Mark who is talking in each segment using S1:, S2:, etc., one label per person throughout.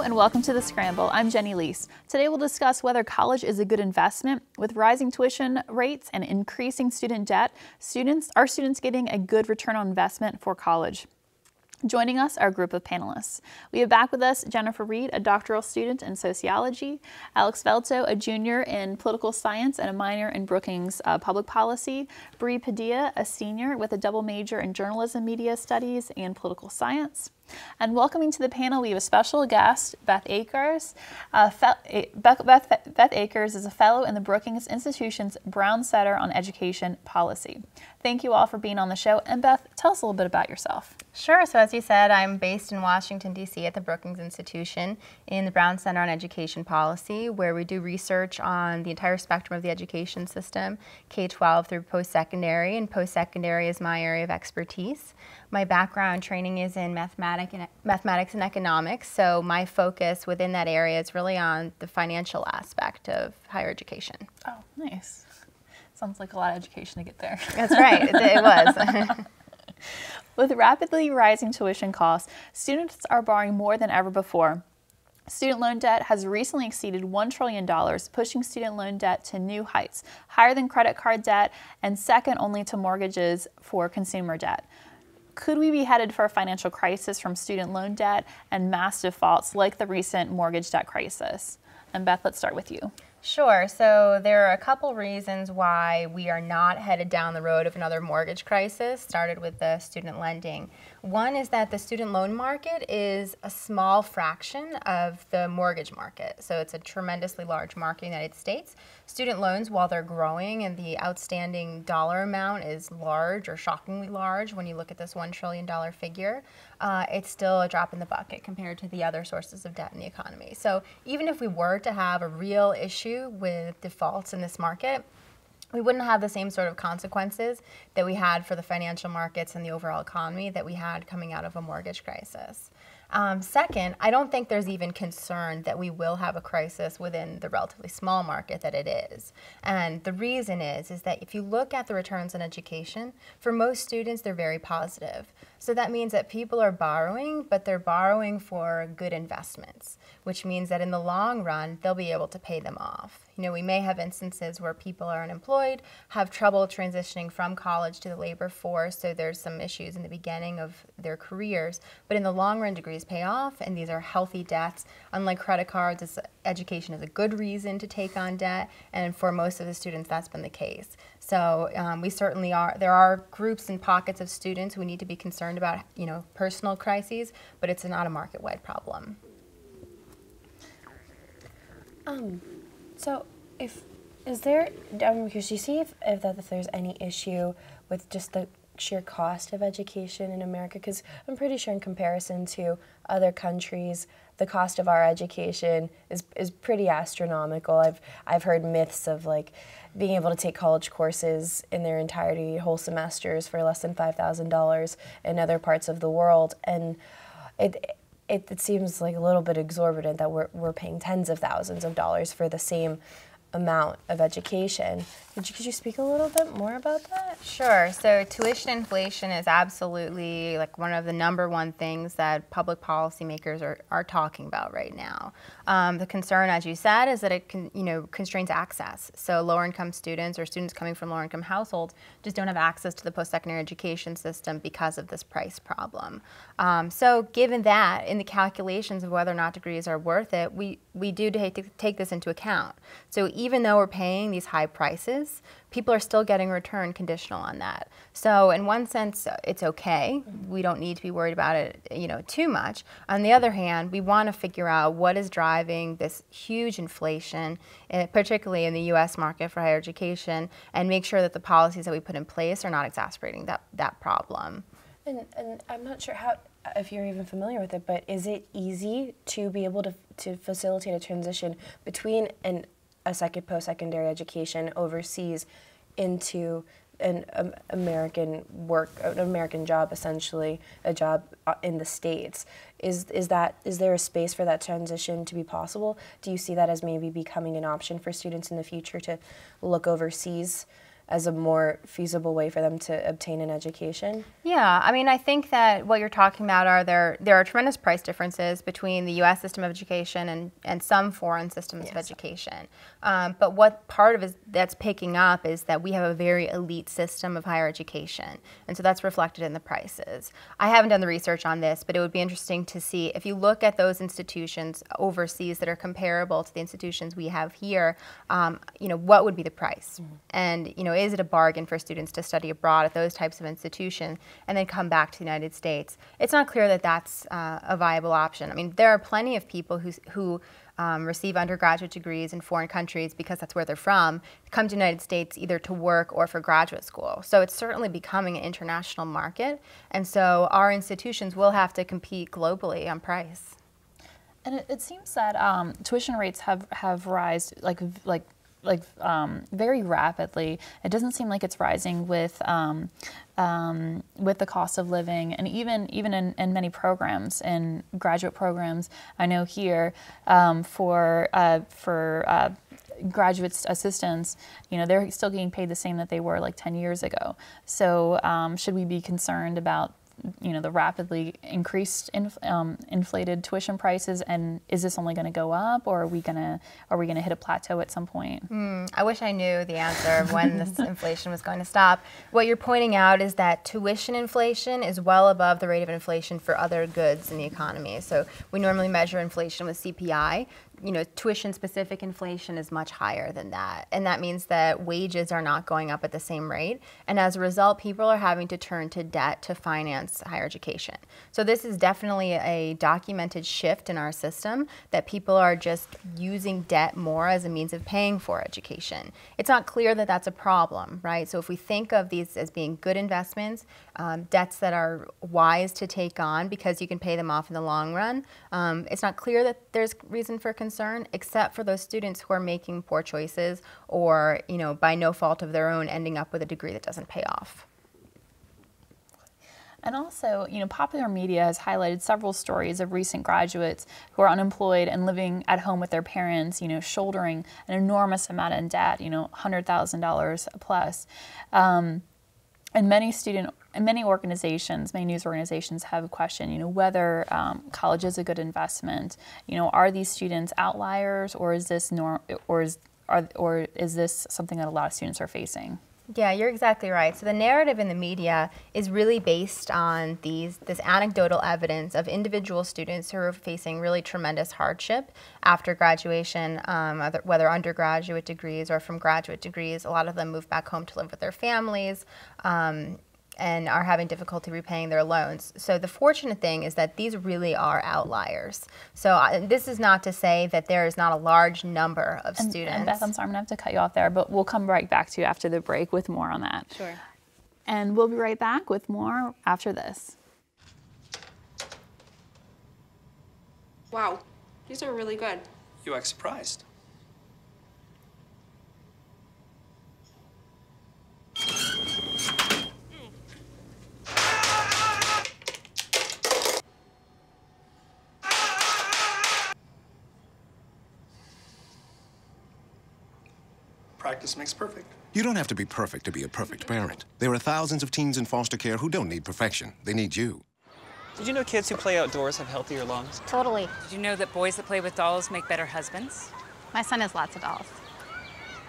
S1: and welcome to The Scramble. I'm Jenny Liese. Today we'll discuss whether college is a good investment. With rising tuition rates and increasing student debt, are students getting a good return on investment for college? Joining us are a group of panelists. We have back with us Jennifer Reed, a doctoral student in sociology, Alex Velto, a junior in political science and a minor in Brookings public policy, Padilla, a senior with a double major in journalism, media studies, and political science. And welcoming to the panel, we have a special guest, Beth Akers. Beth Akers is a fellow in the Brookings Institution's Brown Center on Education Policy. Thank you all for being on the show. And Beth, tell us a little bit about yourself.
S2: Sure. So as you said, I'm based in Washington, D.C. at the Brookings Institution in the Brown Center on Education Policy, where we do research on the entire spectrum of the education system, K-12 through post-secondary, and post-secondary is my area of expertise. My background training is in mathematics and economics, so my focus within that area is really on the financial aspect of higher education.
S1: Oh, nice. Sounds like a lot of education to get there.
S2: That's right, it was.
S1: With rapidly rising tuition costs, students are borrowing more than ever before. Student loan debt has recently exceeded $1 trillion, pushing student loan debt to new heights, higher than credit card debt and second only to mortgages for consumer debt. Could we be headed for a financial crisis from student loan debt and mass defaults like the recent mortgage debt crisis? And Beth, let's start with you.
S2: Sure. So there are a couple reasons why we are not headed down the road of another mortgage crisis, started with the student lending. One is that the student loan market is a small fraction of the mortgage market. So it's a tremendously large market in the United States. Student loans, while they're growing and the outstanding dollar amount is large or shockingly large when you look at this $1 trillion figure, it's still a drop in the bucket compared to the other sources of debt in the economy. So even if we were to have a real issue with defaults in this market, we wouldn't have the same sort of consequences that we had for the financial markets and the overall economy that we had coming out of a mortgage crisis. Second, I don't think there's even concern that we will have a crisis within the relatively small market that it is. And the reason is that if you look at the returns on education, for most students, they're very positive. So that means that people are borrowing, but they're borrowing for good investments, which means that in the long run, they'll be able to pay them off. You know, we may have instances where people are unemployed, have trouble transitioning from college to the labor force, so there's some issues in the beginning of their careers, but in the long run, degrees pay off, and these are healthy debts. Unlike credit cards, education is a good reason to take on debt, and for most of the students, that's been the case. So we certainly are, there are groups and pockets of students who need to be concerned about, you know, personal crises, but it's not a market-wide problem.
S3: So I'm curious, do you see if there's any issue with just the sheer cost of education in America? Because I'm pretty sure in comparison to other countries, the cost of our education is pretty astronomical. I've heard myths of like being able to take college courses in their entirety, whole semesters for less than $5,000 in other parts of the world, and it seems like a little bit exorbitant that we're paying tens of thousands of dollars for the same amount of education. Could you speak a little bit more about that?
S2: Sure. So tuition inflation is absolutely like one of the #1 things that public policymakers are talking about right now. The concern, as you said, is that it constrains access. So lower income students or students coming from lower income households just don't have access to the post-secondary education system because of this price problem. So given that, in the calculations of whether or not degrees are worth it, we do take this into account. So even though we're paying these high prices, people are still getting return conditional on that. So in one sense, it's okay. We don't need to be worried about it, too much. On the other hand, we want to figure out what is driving this huge inflation, particularly in the U.S. market for higher education, and make sure that the policies that we put in place are not exacerbating that problem.
S3: And I'm not sure if you're even familiar with it, but is it easy to be able to facilitate a transition between a post-secondary education overseas into an American job, essentially a job in the States? Is there a space for that transition to be possible? Do you see that as maybe becoming an option for students in the future to look overseas as a more feasible way for them to obtain an education?
S2: Yeah, I mean, I think that what you're talking about are there are tremendous price differences between the U.S. system of education and some foreign systems of education. But what part of it that's picking up is that we have a very elite system of higher education, and so that's reflected in the prices. I haven't done the research on this, but it would be interesting to see if you look at those institutions overseas that are comparable to the institutions we have here. What would be the price? And is it a bargain for students to study abroad at those types of institutions and then come back to the United States? It's not clear that that's a viable option. I mean, there are plenty of people who receive undergraduate degrees in foreign countries because that's where they're from, come to the United States either to work or for graduate school. So it's certainly becoming an international market, and so our institutions will have to compete globally on price.
S1: And it seems that tuition rates have risen very rapidly. It doesn't seem like it's rising with the cost of living, and even in many programs, in graduate programs. I know here for graduate assistants, they're still getting paid the same that they were like 10 years ago. So should we be concerned about the rapidly increased inflated tuition prices, and is this only going to go up, or are we going to hit a plateau at some point?
S2: I wish I knew the answer of when this inflation was going to stop. What you're pointing out is that tuition inflation is well above the rate of inflation for other goods in the economy. So we normally measure inflation with CPI. Tuition-specific inflation is much higher than that. And that means that wages are not going up at the same rate. And as a result, people are having to turn to debt to finance higher education. So this is definitely a documented shift in our system, that people are just using debt more as a means of paying for education. It's not clear that that's a problem, right? So if we think of these as being good investments, debts that are wise to take on because you can pay them off in the long run, it's not clear that there's reason for concern, except for those students who are making poor choices or, by no fault of their own, ending up with a degree that doesn't pay off.
S1: And also, popular media has highlighted several stories of recent graduates who are unemployed and living at home with their parents, shouldering an enormous amount in debt, $100,000 plus. And many organizations, many news organizations have questioned, whether college is a good investment. Are these students outliers, or is this is this something that a lot of students are facing?
S2: Yeah, you're exactly right. So the narrative in the media is really based on this anecdotal evidence of individual students who are facing really tremendous hardship after graduation, whether undergraduate degrees or from graduate degrees. A lot of them move back home to live with their families and are having difficulty repaying their loans. So the fortunate thing is that these really are outliers. So this is not to say that there is not a large number of students.
S1: And Beth, I'm sorry, I'm going to have to cut you off there, but we'll come right back to you after the break with more on that.
S2: Sure.
S1: And we'll be right back with more after this.
S4: Wow, these are really good.
S5: You act surprised. Practice makes perfect.
S6: You don't have to be perfect to be a perfect parent. There are thousands of teens in foster care who don't need perfection. They need you.
S7: Did you know kids who play outdoors have healthier lungs?
S8: Totally.
S9: Did you know that boys that play with dolls make better husbands?
S8: My son has lots of dolls.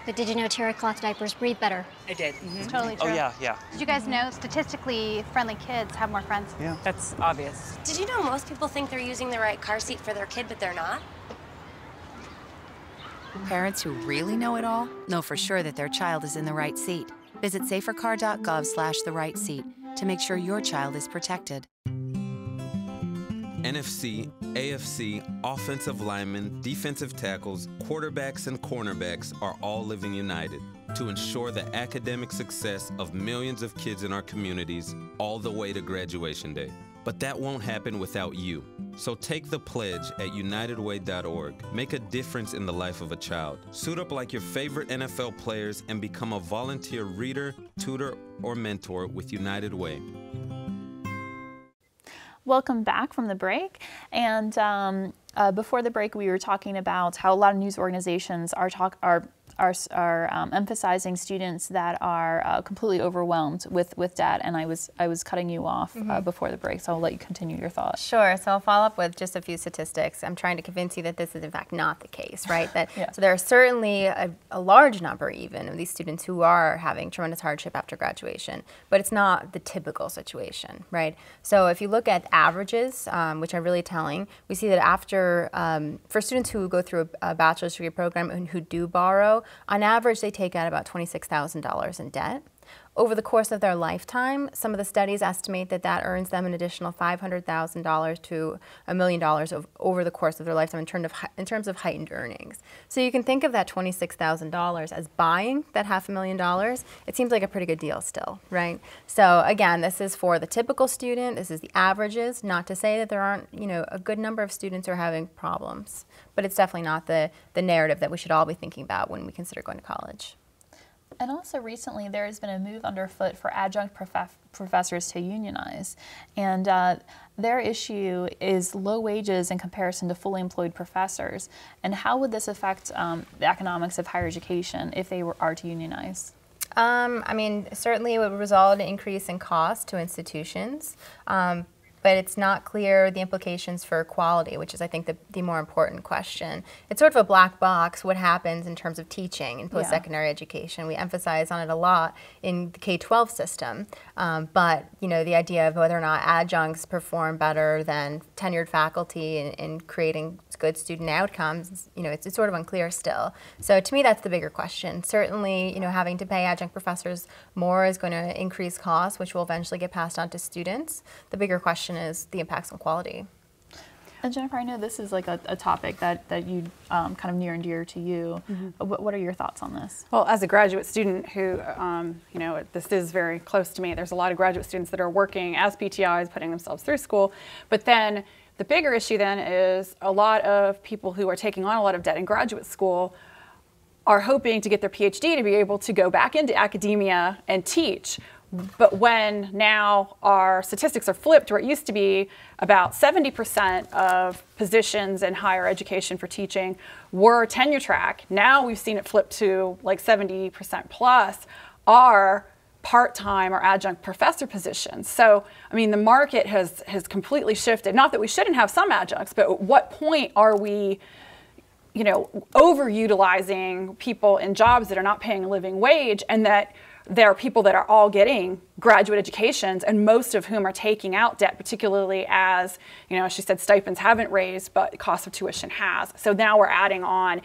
S10: But did you know terry cloth diapers breathe better?
S9: I did.
S8: It's totally true.
S7: Oh, yeah.
S8: Did you guys know statistically friendly kids have more friends?
S7: Yeah.
S9: That's obvious.
S10: Did you know most people think they're using the right car seat for their kid, but they're not?
S11: Parents who really know it all know for sure that their child is in the right seat. Visit safercar.gov/the-right-seat to make sure your child is protected.
S12: NFC, AFC, offensive linemen, defensive tackles, quarterbacks, and cornerbacks are all living united to ensure the academic success of millions of kids in our communities all the way to graduation day. But that won't happen without you. So take the pledge at unitedway.org. Make a difference in the life of a child. Suit up like your favorite NFL players and become a volunteer reader, tutor, or mentor with United Way.
S1: Welcome back from the break. And before the break, we were talking about how a lot of news organizations are emphasizing students that are completely overwhelmed with debt, and I was cutting you off before the break, so I'll let you continue your thought.
S2: Sure. So I'll follow up with just a few statistics. I'm trying to convince you that this is in fact not the case, right? That so there are certainly a large number even of these students who are having tremendous hardship after graduation, but it's not the typical situation, right? So if you look at averages, which are really telling, we see that after for students who go through a bachelor's degree program and who do borrow, on average, they take out about $26,000 in debt. Over the course of their lifetime, some of the studies estimate that that earns them an additional $500,000 to $1 million over the course of their lifetime in terms of heightened earnings. So you can think of that $26,000 as buying that $500,000. It seems like a pretty good deal still, right? So again, this is for the typical student. This is the averages. Not to say that there aren't, a good number of students who are having problems, but it's definitely not the narrative that we should all be thinking about when we consider going to college.
S1: And also recently there has been a move underfoot for adjunct professors to unionize, and their issue is low wages in comparison to fully employed professors. And how would this affect the economics of higher education if they are to unionize?
S2: I mean, certainly it would result in an increase in cost to institutions. But it's not clear the implications for quality, which is, I think, the more important question. It's sort of a black box, what happens in terms of teaching in post-secondary education. We emphasize on it a lot in the K-12 system, but, the idea of whether or not adjuncts perform better than tenured faculty in creating good student outcomes, it's sort of unclear still. So to me, that's the bigger question. Certainly, having to pay adjunct professors more is going to increase costs, which will eventually get passed on to students. The bigger question is the impacts on quality.
S1: And Jennifer, I know this is like a topic that you kind of near and dear to you. What are your thoughts on this?
S4: Well, as a graduate student who, this is very close to me. There's a lot of graduate students that are working as PTIs, putting themselves through school. But then the bigger issue then is a lot of people who are taking on a lot of debt in graduate school are hoping to get their PhD to be able to go back into academia and teach. But when now our statistics are flipped, where it used to be about 70% of positions in higher education for teaching were tenure track, now we've seen it flip to like 70% plus are part-time or adjunct professor positions. So, I mean, the market has completely shifted. Not that we shouldn't have some adjuncts, but at what point are we overutilizing people in jobs that are not paying a living wage, and that there are people that are all getting graduate educations, and most of whom are taking out debt, particularly as, she said stipends haven't raised, but the cost of tuition has. So now we're adding on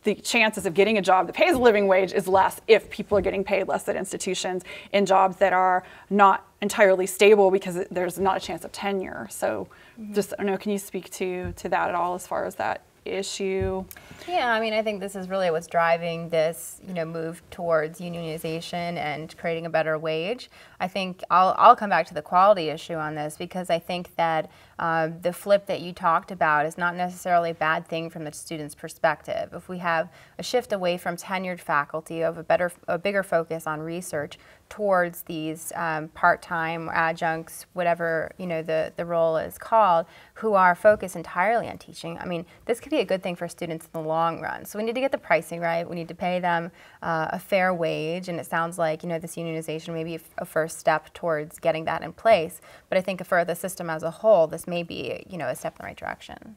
S4: the chances of getting a job that pays a living wage is less if people are getting paid less at institutions in jobs that are not entirely stable because there's not a chance of tenure. So just, I don't know, can you speak to that at all as far as that issue?
S2: Yeah, I mean, I think this is really what's driving this, move towards unionization and creating a better wage. I think I'll come back to the quality issue on this, because I think that the flip that you talked about is not necessarily a bad thing from the student's perspective. If we have a shift away from tenured faculty, of a bigger focus on research towards these part-time adjuncts, whatever the role is called, who are focused entirely on teaching, I mean, this could be a good thing for students in the long run. So we need to get the pricing right. We need to pay them a fair wage, and it sounds like this unionization may be a first step towards getting that in place. But I think for the system as a whole, this may be a step in the right direction.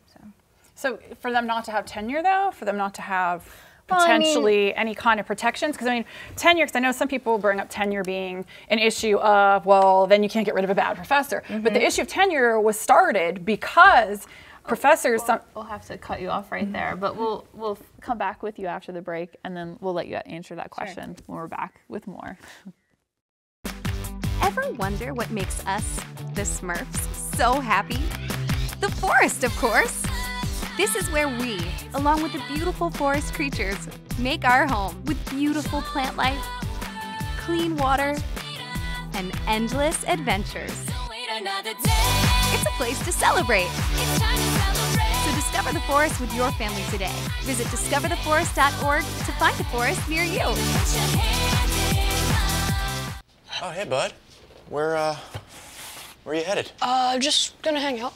S4: So for them not to have tenure, though, for them not to have potentially any kind of protections? Because I mean, tenure, because I know some people bring up tenure being an issue of, well, then you can't get rid of a bad professor. But the issue of tenure was started because professors...
S1: We'll have to cut you off right there, but we'll come back with you after the break, and then we'll let you answer that question when we're back with more.
S13: Ever wonder what makes us, the Smurfs, so happy? The forest, of course! This is where we, along with the beautiful forest creatures, make our home with beautiful plant life, clean water, and endless adventures. It's a place to celebrate. So discover the forest with your family today. Visit discovertheforest.org to find a forest near you.
S14: Oh, hey, bud. Where are you headed?
S15: Just gonna hang out.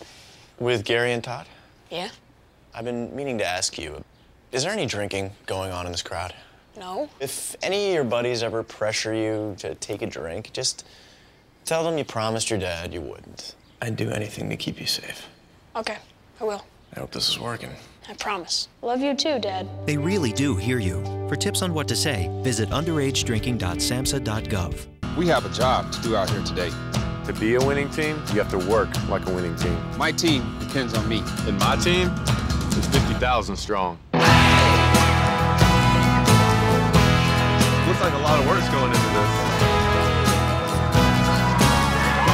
S14: With Gary and Todd?
S15: Yeah.
S14: I've been meaning to ask you. Is there any drinking going on in this crowd?
S15: No.
S14: If any of your buddies ever pressure you to take a drink, just tell them you promised your dad you wouldn't. I'd do anything to keep you safe.
S15: Okay, I will.
S14: I hope this is working.
S15: I promise. Love you too, Dad.
S16: They really do hear you. For tips on what to say, visit underagedrinking.samhsa.gov.
S17: We have a job to do out here today.
S18: To be a winning team, you have to work like a winning team.
S17: My team depends on me.
S18: And my team is 50,000 strong. Looks like a lot of work's going into this.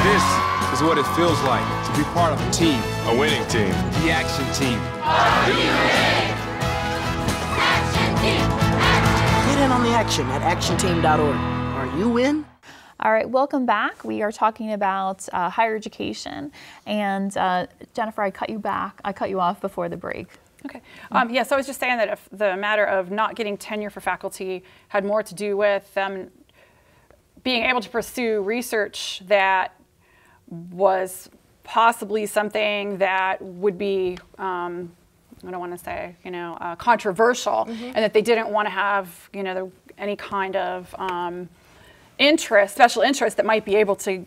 S17: This is what it feels like to be part of a team.
S18: A winning team.
S17: The Action Team.
S19: Action Team! Get in on the action at actionteam.org. Are you in?
S1: All right, welcome back. We are talking about higher education. And Jennifer, I cut you off before the break.
S4: Okay. Yeah, so I was just saying that if the matter of not getting tenure for faculty had more to do with them being able to pursue research that was possibly something that would be, I don't want to say, controversial, and that they didn't want to have, any kind of special interest that might be able to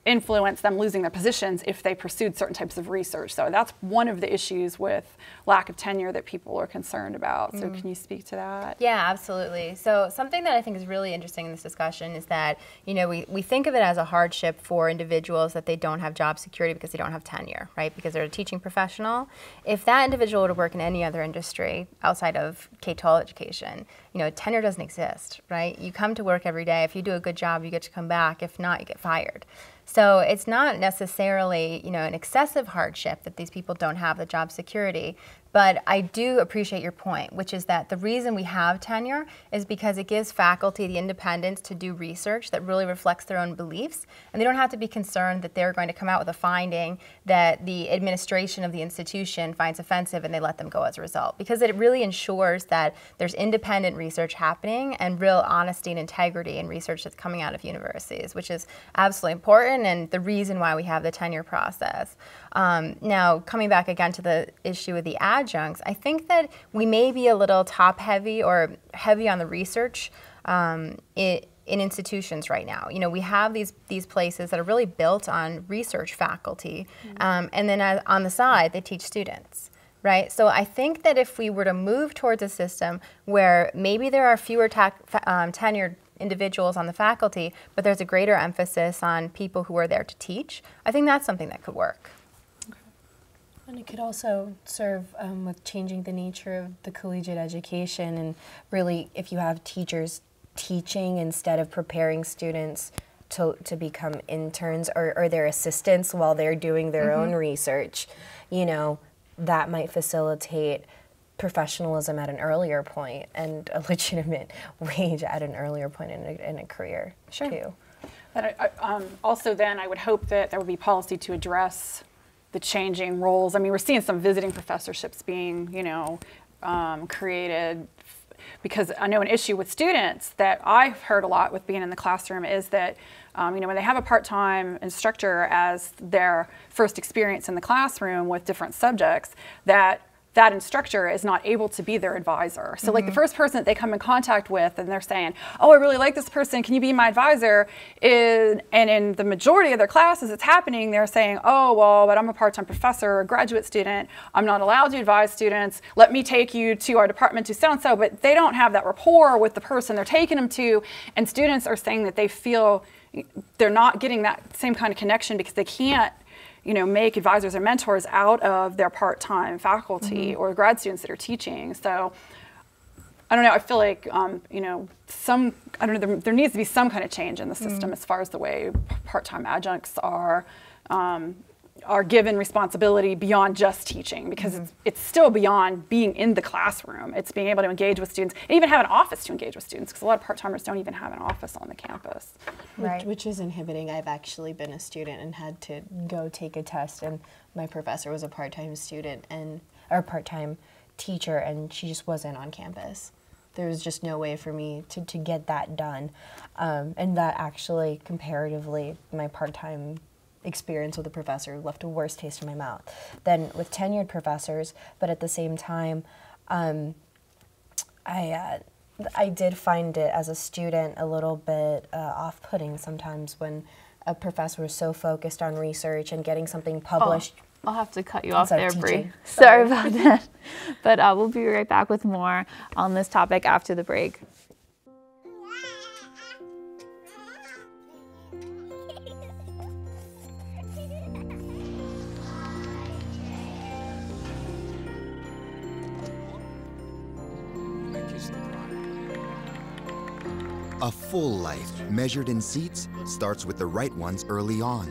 S4: influence them losing their positions if they pursued certain types of research. So that's one of the issues with lack of tenure that people are concerned about. So can you speak to that?
S2: Yeah, absolutely. So something that I think is really interesting in this discussion is that, we think of it as a hardship for individuals that they don't have job security because they don't have tenure, right? Because they're a teaching professional. If that individual were to work in any other industry outside of K-12 education, tenure doesn't exist, right? You come to work every day. If you do a good job, you get to come back. If not, you get fired. So it's not necessarily, an excessive hardship that these people don't have the job security, but I do appreciate your point, which is that the reason we have tenure is because it gives faculty the independence to do research that really reflects their own beliefs, and they don't have to be concerned that they're going to come out with a finding that the administration of the institution finds offensive and they let them go as a result, because it really ensures that there's independent research happening and real honesty and integrity in research that's coming out of universities, which is absolutely important and the reason why we have the tenure process. Now, coming back again to the issue of the adjuncts, I think that we may be a little top-heavy or heavy on the research in institutions right now. We have these places that are really built on research faculty, and then on the side, they teach students. Right? So I think that if we were to move towards a system where maybe there are fewer tenured individuals on the faculty, but there's a greater emphasis on people who are there to teach, I think that's something that could work.
S3: And it could also serve with changing the nature of the collegiate education, and really if you have teachers teaching instead of preparing students to become interns or their assistants while they're doing their own research, that might facilitate professionalism at an earlier point and a legitimate wage at an earlier point in a career, too.
S4: And also then I would hope that there would be policy to address the changing roles. I mean, we're seeing some visiting professorships being, created, because I know an issue with students that I've heard a lot with being in the classroom is that, when they have a part-time instructor as their first experience in the classroom with different subjects, that instructor is not able to be their advisor. So like the first person that they come in contact with and they're saying, oh, I really like this person, can you be my advisor? And in the majority of their classes it's happening, they're saying, oh, well, but I'm a part-time professor or a graduate student, I'm not allowed to advise students, let me take you to our department to so-and-so, but they don't have that rapport with the person they're taking them to, and students are saying that they feel they're not getting that same kind of connection because they can't make advisors or mentors out of their part-time faculty or grad students that are teaching. So I don't know, I feel like, there needs to be some kind of change in the system as far as the way part-time adjuncts are given responsibility beyond just teaching, because it's still beyond being in the classroom. It's being able to engage with students, and even have an office to engage with students, because a lot of part-timers don't even have an office on the campus.
S3: Right. Which is inhibiting. I've actually been a student and had to go take a test, and my professor was a part-time student or part-time teacher, and she just wasn't on campus. There was just no way for me to get that done. And that actually, comparatively, my part-time experience with a professor left a worse taste in my mouth than with tenured professors, but at the same time, I did find it as a student a little bit off-putting sometimes when a professor was so focused on research and getting something published.
S1: I'll have to cut you off there, Bree. Sorry about that. But we'll be right back with more on this topic after the break.
S20: A full life, measured in seats, starts with the right ones early on.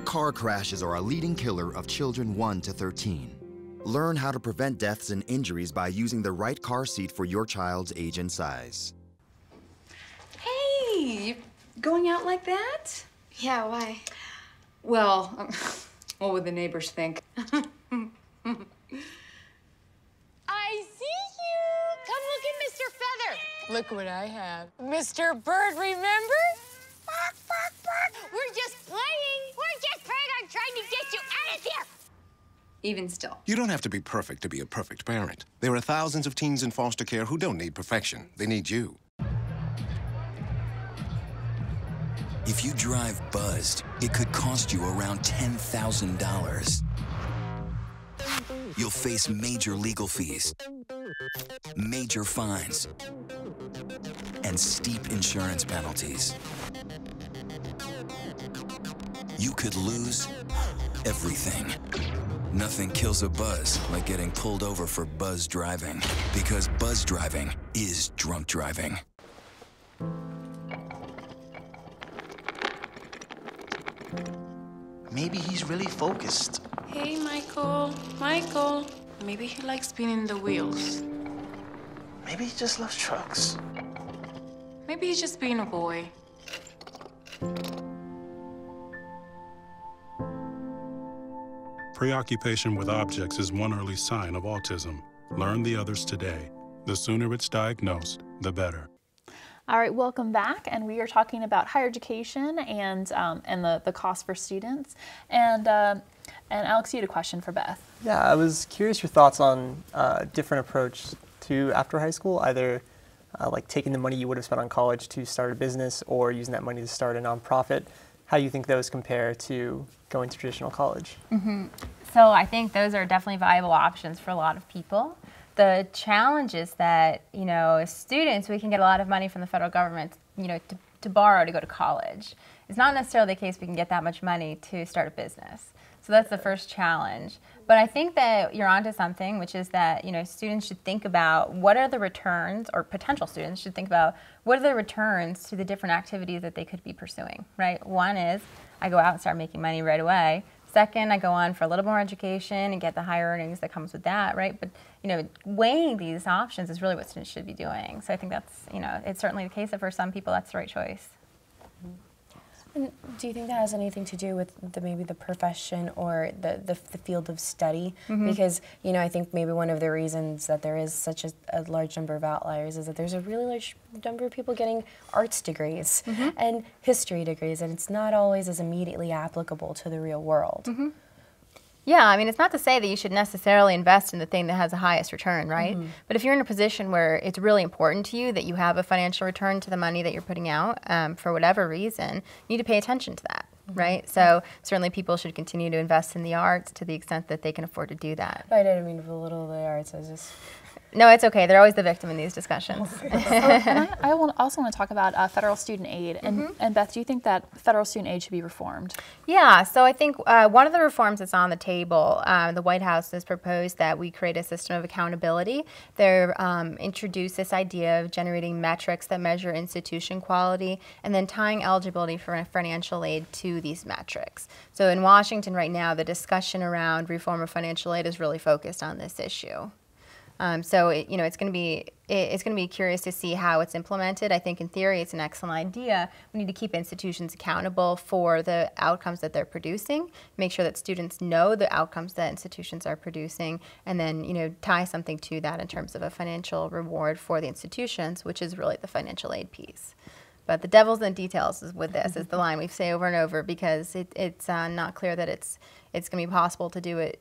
S20: Car crashes are a leading killer of children 1 to 13. Learn how to prevent deaths and injuries by using the right car seat for your child's age and size.
S21: Hey, you going out like that?
S10: Yeah, why?
S21: Well, what would the neighbors think?
S22: I see you! Come look at Mr. Feather. Look what I have. Mr. Bird, remember? Bark, bark, bark. We're just playing. We're just playing on trying to get you out of here.
S21: Even still.
S6: You don't have to be perfect to be a perfect parent. There are thousands of teens in foster care who don't need perfection. They need you.
S23: If you drive buzzed, it could cost you around $10,000. You'll face major legal fees, major fines, and steep insurance penalties. You could lose everything. Nothing kills a buzz like getting pulled over for buzz driving, because buzz driving is drunk driving.
S19: Maybe he's really focused.
S24: Hey, Michael. Michael. Maybe he likes spinning the wheels.
S19: Maybe he just loves trucks.
S24: Maybe he's just being a boy.
S25: Preoccupation with objects is one early sign of autism. Learn the others today. The sooner it's diagnosed, the better.
S1: All right, welcome back, and we are talking about higher education and the cost for students. And Alex, you had a question for Beth.
S26: Yeah, I was curious your thoughts on a different approach to after high school, either like taking the money you would have spent on college to start a business or using that money to start a nonprofit. How do you think those compare to going to traditional college?
S2: Mm-hmm. So I think those are definitely viable options for a lot of people. The challenge is that, as students, we can get a lot of money from the federal government, to borrow to go to college. It's not necessarily the case we can get that much money to start a business. So that's the first challenge. But I think that you're onto something, which is that, students should think about what are the returns, or potential students should think about what are the returns to the different activities that they could be pursuing, right? One is I go out and start making money right away. Second, I go on for a little more education and get the higher earnings that comes with that, right? But, weighing these options is really what students should be doing. So I think that's, it's certainly the case that for some people that's the right choice.
S3: And do you think that has anything to do with maybe the profession or the field of study?
S2: Mm-hmm.
S3: Because, I think maybe one of the reasons that there is such a large number of outliers is that there's a really large number of people getting arts degrees
S2: Mm-hmm.
S3: and history degrees, and it's not always as immediately applicable to the real world.
S2: Mm-hmm. Yeah, I mean, it's not to say that you should necessarily invest in the thing that has the highest return, right?
S3: Mm-hmm.
S2: But if you're in a position where it's really important to you that you have a financial return to the money that you're putting out, for whatever reason, you need to pay attention to that, right? So certainly people should continue to invest in the arts to the extent that they can afford to do that.
S3: I didn't mean to belittle the arts, I just...
S2: No, it's okay. They're always the victim in these discussions.
S1: I also want to talk about federal student aid. And Beth, do you think that federal student aid should be reformed?
S2: Yeah, so I think one of the reforms that's on the table, the White House has proposed that we create a system of accountability. They're introduced this idea of generating metrics that measure institution quality and then tying eligibility for financial aid to these metrics. So in Washington right now, the discussion around reform of financial aid is really focused on this issue. So it's going to be curious to see how it's implemented. I think in theory it's an excellent idea. We need to keep institutions accountable for the outcomes that they're producing, make sure that students know the outcomes that institutions are producing, and then tie something to that in terms of a financial reward for the institutions, which is really the financial aid piece. But the devil's in the details with this is the line we say over and over, because it's not clear that it's going to be possible to do it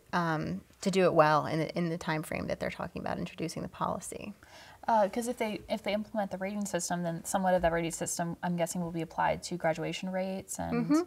S2: well in the time frame that they're talking about introducing the policy.
S1: Because if they implement the rating system, then somewhat of that rating system, I'm guessing, will be applied to graduation rates and.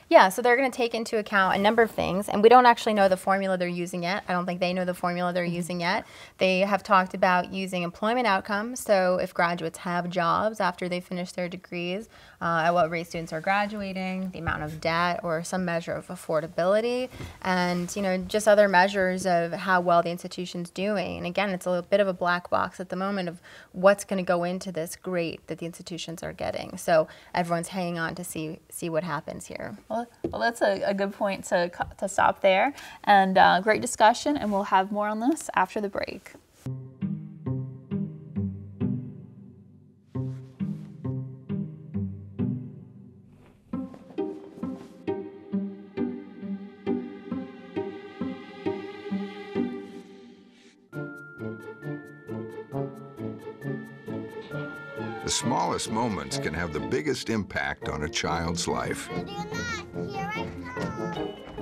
S2: Yeah, so they're going to take into account a number of things, and we don't actually know the formula they're using yet. I don't think they know the formula they're using yet. They have talked about using employment outcomes, so if graduates have jobs after they finish their degrees, at what rate students are graduating, the amount of debt, or some measure of affordability, and just other measures of how well the institution's doing. And again, it's a little bit of a black box at the moment of what's going to go into this grade that the institutions are getting. So everyone's hanging on to see what happens here.
S1: Well, that's a good point to stop there. And great discussion, and we'll have more on this after the break.
S5: The smallest moments can have the biggest impact on a child's life.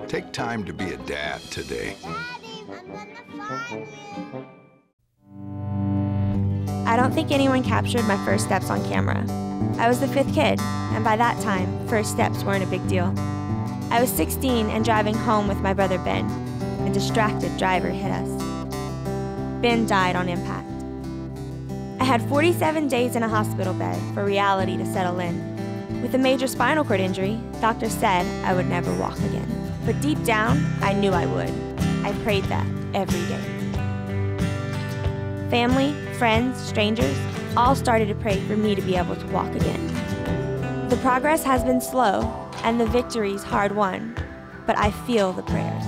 S5: Take time to be a dad today.
S7: I don't think anyone captured my first steps on camera. I was the 5th kid, and by that time, first steps weren't a big deal. I was 16 and driving home with my brother Ben. A distracted driver hit us. Ben died on impact. I had 47 days in a hospital bed for reality to settle in. With a major spinal cord injury, doctors said I would never walk again. But deep down, I knew I would. I prayed that every day. Family, friends, strangers, all started to pray for me to be able to walk again. The progress has been slow, and the victories hard-won, but I feel the prayers.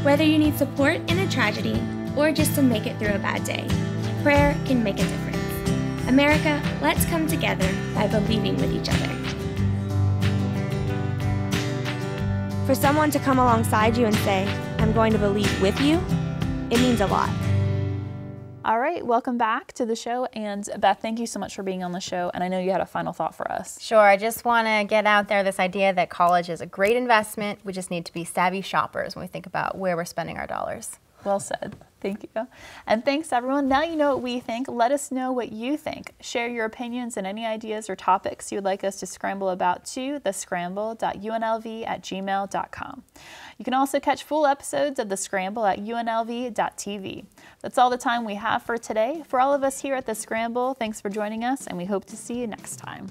S8: Whether you need support in a tragedy or just to make it through a bad day, prayer can make a difference. America, let's come together by believing with each other.
S7: For someone to come alongside you and say, I'm going to believe with you, it means a lot.
S1: All right, welcome back to the show. And Beth, thank you so much for being on the show. And I know you had a final thought for us.
S2: Sure, I just want to get out there this idea that college is a great investment. We just need to be savvy shoppers when we think about where we're spending our dollars.
S1: Well said. Thank you. And thanks, everyone. Now you know what we think. Let us know what you think. Share your opinions and any ideas or topics you would like us to scramble about to thescramble.unlv@gmail.com. You can also catch full episodes of The Scramble at unlv.tv. That's all the time we have for today. For all of us here at The Scramble, thanks for joining us, and we hope to see you next time.